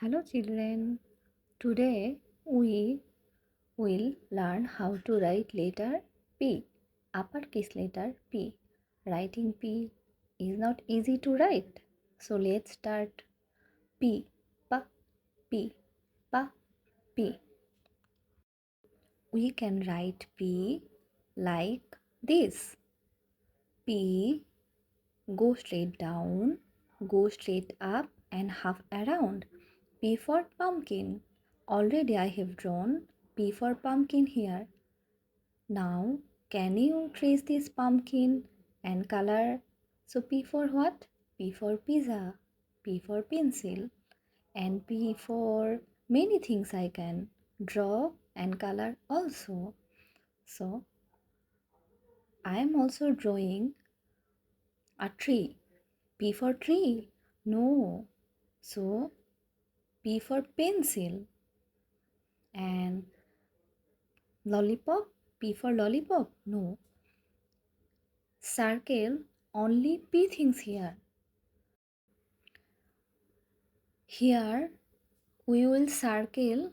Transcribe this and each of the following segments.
Hello children, today we will learn how to write letter P, uppercase letter P. Writing P is not easy to write. So let's start. P, pa, P, pa, P. We can write P like this. P, go straight down, go straight up and half around. P for pumpkin. Already I have drawn P for pumpkin here. Now, can you trace this pumpkin and color? So P for what? P for pizza, P for pencil, and P for many things I can draw and color also. So I am also drawing a tree. P for tree. No. So P for pencil and lollipop. P for lollipop. No. Circle, only P things here. Here we will circle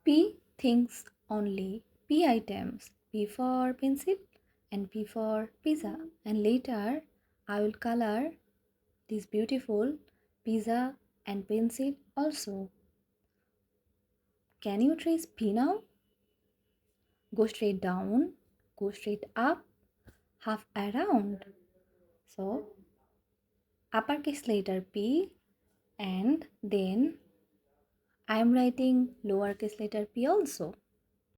P things only, P items, P for pencil and P for pizza. And later I will color this beautiful pizza and pencil also. Can you trace P now? Go straight down, go straight up, half around. So uppercase letter P, and then I am writing lowercase letter p also.